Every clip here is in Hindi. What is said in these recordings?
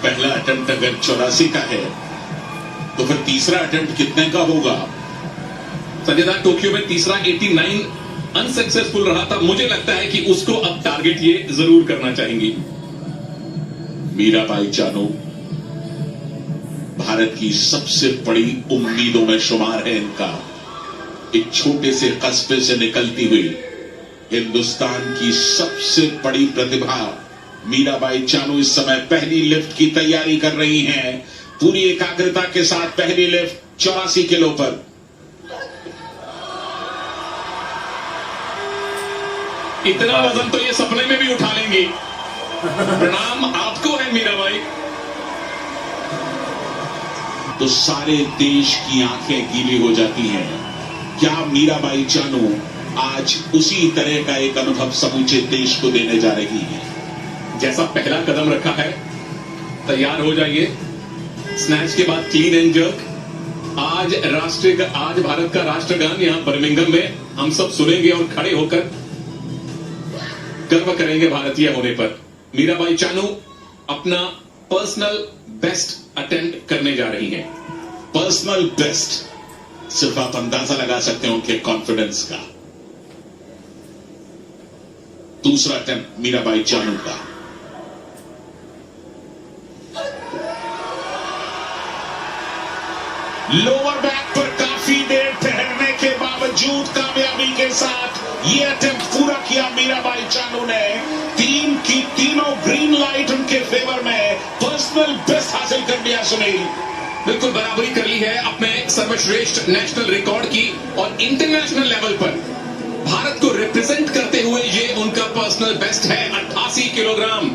पहला अटेम्प्ट अगर 84 का है तो फिर तीसरा अटेम्प्ट कितने का होगा? संजय दा, टोक्यो में तीसरा 89 अनसक्सेसफुल रहा था। मुझे लगता है कि उसको अब टारगेट ये जरूर करना चाहेंगी। मीराबाई चानू भारत की सबसे बड़ी उम्मीदों में शुमार है। इनका एक छोटे से कस्बे से निकलती हुई हिंदुस्तान की सबसे बड़ी प्रतिभा मीराबाई चानू इस समय पहली लिफ्ट की तैयारी कर रही हैं। पूरी एकाग्रता के साथ पहली लिफ्ट 84 किलो पर। इतना वजन तो ये सपने में भी उठा लेंगी। प्रणाम आपको है मीराबाई। तो सारे देश की आंखें गीली हो जाती हैं। क्या मीराबाई चानू आज उसी तरह का एक अनुभव समूचे देश को देने जा रही है? जैसा पहला कदम रखा है, तैयार हो जाइए। स्नैच के बाद क्लीन एंड जर्क। आज भारत का राष्ट्रगान यहां बर्मिंघम में हम सब सुनेंगे और खड़े होकर गर्व करेंगे भारतीय होने पर। मीराबाई चानू अपना पर्सनल बेस्ट अटेम्प्ट करने जा रही हैं। पर्सनल बेस्ट, सिर्फ आप अंदाजा लगा सकते हैं उनके कॉन्फिडेंस का। दूसरा अटेम्प्ट मीराबाई चानू का। लोअर बैक पर काफी देर ठहरने के बावजूद कामयाबी के साथ ये अटेम्प्ट पूरा किया मीराबाई चानू ने। तीनों ग्रीन लाइट उनके फेवर में। पर्सनल बेस्ट हासिल कर लिया सुनील। बिल्कुल बराबरी कर ली है अपने सर्वश्रेष्ठ नेशनल रिकॉर्ड की और इंटरनेशनल लेवल पर भारत को रिप्रेजेंट करते हुए ये उनका पर्सनल बेस्ट है 88 किलोग्राम।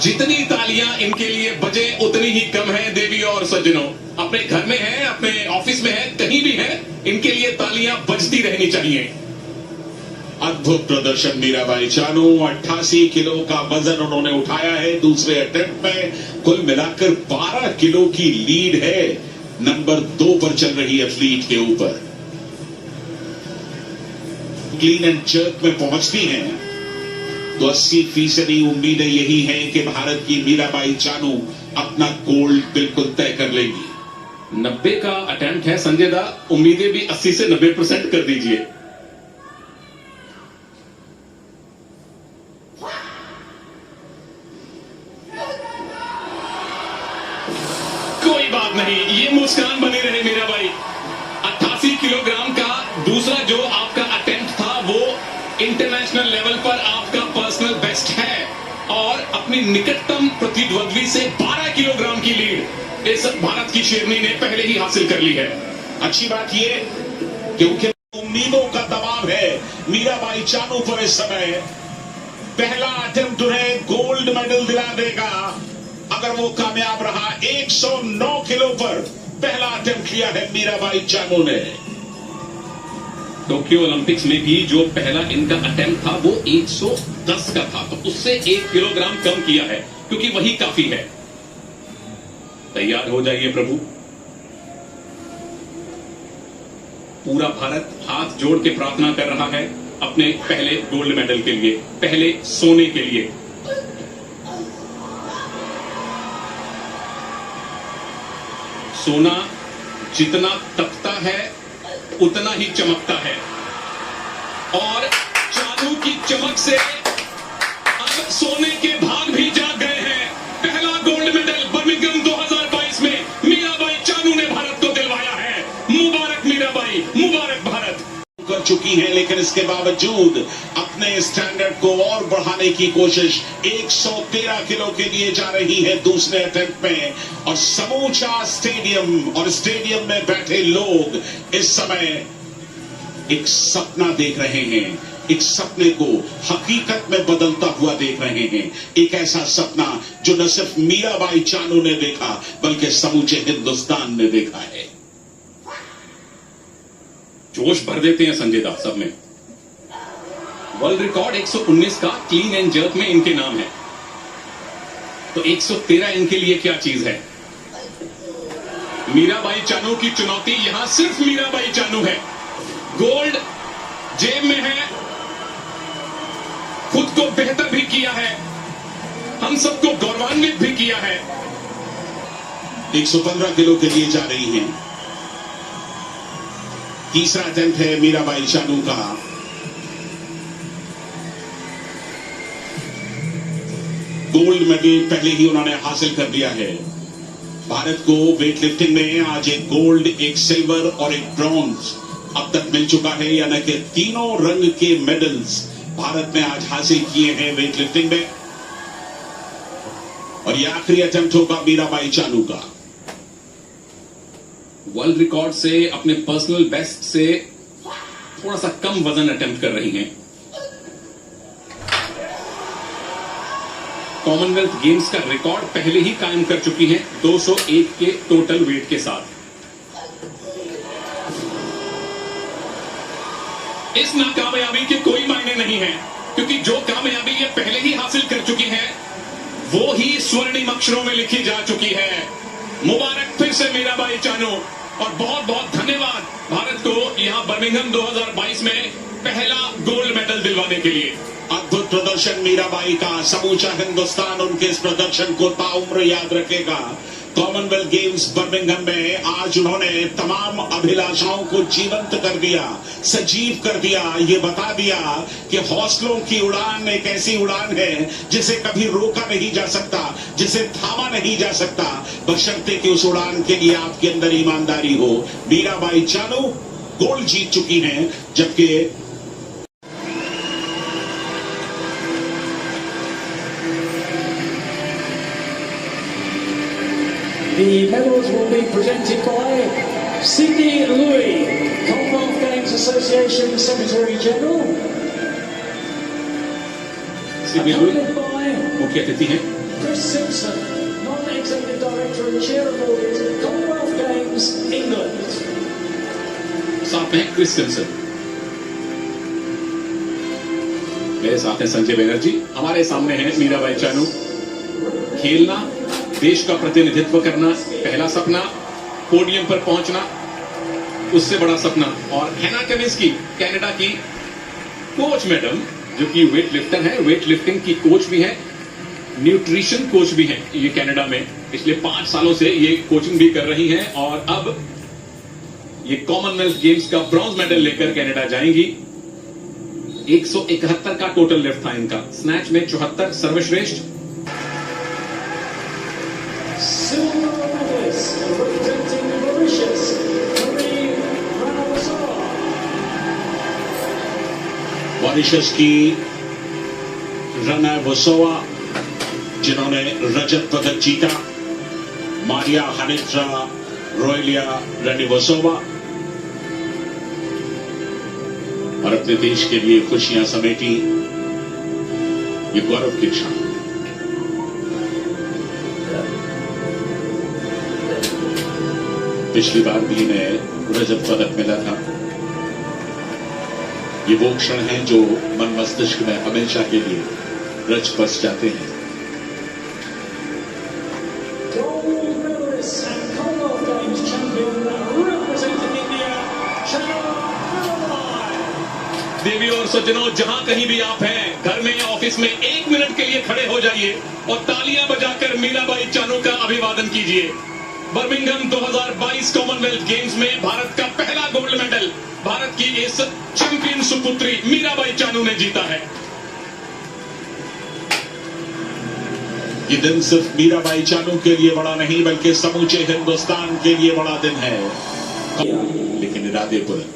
जितनी तालियां इनके लिए बजे उतनी ही कम है देवी और सज्जनों। अपने घर में है, अपने ऑफिस में है, कहीं भी है, इनके लिए तालियां बजती रहनी चाहिए। अद्भुत प्रदर्शन मीराबाई चानू। 88 किलो का वजन उन्होंने उठाया है दूसरे अटेम्प्ट में। कुल मिलाकर 12 किलो की लीड है। नंबर 2 पर चल रही है फ्लीट के ऊपर। क्लीन एंड जर्क में पहुंचती हैं तो 80% उम्मीदें यही हैं कि भारत की मीराबाई चानू अपना गोल्ड बिल्कुल तय कर लेगी। 90 का अटेम्प्ट है संजय दा, उम्मीदें भी 80 से 90% कर दीजिए। कोई बात नहीं, ये मुस्कान बनी रहे मीराबाई। 88 किलोग्राम का दूसरा जो आपका अटेम्प्ट था वो इंटरनेशनल लेवल पर आपका पर्सनल बेस्ट है और अपनी निकटतम प्रतिद्वंद्वी से 12 किलोग्राम की लीड इस भारत की शेरनी ने पहले ही हासिल कर ली है। अच्छी बात ये क्योंकि उम्मीदों का दबाव है मीराबाई चानू पर इस समय। पहला अटेम्प्ट उन्हें गोल्ड मेडल दिला देगा अगर वो कामयाब रहा। 109 किलो पर पहला अटेम्प्ट किया है मीराबाई चानू ने। टोक्यो ओलंपिक्स में भी जो पहला इनका अटेम्प्ट था वो 110 का था, तो उससे 1 किलोग्राम कम किया है क्योंकि वही काफी है। तैयार हो जाइए प्रभु। पूरा भारत हाथ जोड़ के प्रार्थना कर रहा है अपने पहले गोल्ड मेडल के लिए, पहले सोने के लिए। सोना जितना तपता है उतना ही चमकता है और चानू की चमक से अब सोने के भाग भी जाग गए हैं। पहला गोल्ड मेडल बर्मिंघम 2022 में मीराबाई चानू ने भारत को दिलवाया है। मुबारक मीराबाई, मुबारक भारत। कर चुकी हैं लेकिन इसके बावजूद अपने स्टैंडर्ड को और बढ़ाने की कोशिश 113 किलो के लिए जा रही है दूसरे अटेम्प्ट में। और समूचा स्टेडियम में बैठे लोग इस समय एक सपना देख रहे हैं, एक सपने को हकीकत में बदलता हुआ देख रहे हैं। एक ऐसा सपना जो न सिर्फ मीराबाई चानू ने देखा बल्कि समूचे हिंदुस्तान ने देखा है। जोश भर देते हैं संजय दास सब में। वर्ल्ड रिकॉर्ड 119 का क्लीन एंड जर्क में इनके नाम है, तो 113 इनके लिए क्या चीज है। मीराबाई चानू की चुनौती यहां सिर्फ मीराबाई चानू है। गोल्ड जेब में है, खुद को बेहतर भी किया है हम सबको गौरवान्वित भी किया है। 115 किलो के लिए जा रही हैं। तीसरा अटेम्प्ट है मीराबाई चानू का। गोल्ड मेडल पहले ही उन्होंने हासिल कर लिया है। भारत को वेट लिफ्टिंग में आज एक गोल्ड, एक सिल्वर और एक ब्रॉन्ज अब तक मिल चुका है, यानी कि तीनों रंग के मेडल्स भारत ने आज हासिल किए हैं वेट लिफ्टिंग में। और यह आखिरी अटेम्प्ट होगा मीराबाई चानू का। वर्ल्ड रिकॉर्ड से, अपने पर्सनल बेस्ट से थोड़ा सा कम वजन अटेम्प्ट कर रही हैं। कॉमनवेल्थ गेम्स का रिकॉर्ड पहले ही कायम कर चुकी हैं 201 के टोटल वेट के साथ। इस नाकामयाबी के कोई मायने नहीं है, क्योंकि जो कामयाबी ये पहले ही हासिल कर चुकी है वो ही स्वर्णिम अक्षरों में लिखी जा चुकी है। मुबारक फिर से मीराबाई चानू, और बहुत बहुत धन्यवाद भारत को यहां बर्मिंघम 2022 में पहला गोल्ड मेडल दिलवाने के लिए। अद्भुत प्रदर्शन मीराबाई का। समूचा हिंदुस्तान उनके इस प्रदर्शन को ताउम्र याद रखेगा। कॉमनवेल्थ गेम्स बर्मिंघम में आज उन्होंने तमाम अभिलाषाओं को जीवंत कर दिया, सजीव कर दिया। ये बता दिया कि हौसलों की उड़ान एक ऐसी उड़ान है जिसे कभी रोका नहीं जा सकता, जिसे थामा नहीं जा सकता, बशर्ते कि उस उड़ान के लिए आपके अंदर ईमानदारी हो। मीराबाई चानू गोल्ड जीत चुकी हैं, जबकि The medals will be presented by Sidney Louis, Commonwealth Games Association Secretary General. Sydney Louis Accompanied by मुख्य अतिथि हैं। Chris Simpson, Non-Executive Director and Chair of Audit at Commonwealth Games, England. साथ में क्रिस सिम्पसन। मेरे साथ हैं संजय बनर्जी। हमारे सामने है मीराबाई चानू। खेलना, देश का प्रतिनिधित्व करना पहला सपना, पोडियम पर पहुंचना उससे बड़ा सपना। और हेना केमिंस्की, कनाडा की कोच मैडम, जो कि वेट लिफ्टर है, वेट लिफ्टिंग की कोच भी है, न्यूट्रिशन कोच भी है ये कनाडा में। पिछले 5 सालों से ये कोचिंग भी कर रही हैं और अब ये कॉमनवेल्थ गेम्स का ब्रॉन्ज मेडल लेकर कनाडा जाएंगी। 171 का टोटल लिफ्ट था इनका। स्नैच में 74, सर्वश्रेष्ठ। Silver medalist representing Mauritius, Marie Ranawazora. Mauritius की रनावसोवा, जिन्होंने रजत पदक जीता। मारिया हानित्रा रोयलिया रनिवसोवा, और अपने देश के लिए खुशियां समेटी। ये गौरव की क्षण। पिछली बार भी इन्हें रजत पदक मिला था। ये वो क्षण हैं जो मन मस्तिष्क में हमेशा के लिए रच बस जाते हैं। Gold medalist and Commonwealth Games champion representing India, Chana Mirabai. देवी और सज्जनों, जहां कहीं भी आप हैं, घर में या ऑफिस में, 1 मिनट के लिए खड़े हो जाइए और तालियां बजाकर मीराबाई चानू का अभिवादन कीजिए। बर्मिंघम 2022 कॉमनवेल्थ गेम्स में भारत का पहला गोल्ड मेडल भारत की इस चैंपियन सुपुत्री मीराबाई चानू ने जीता है। ये दिन सिर्फ मीराबाई चानू के लिए बड़ा नहीं, बल्कि समूचे हिंदुस्तान के लिए बड़ा दिन है। लेकिन इरादे बुलंद।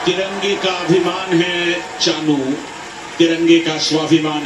तिरंगे का अभिमान है चानू, तिरंगे का स्वाभिमान है।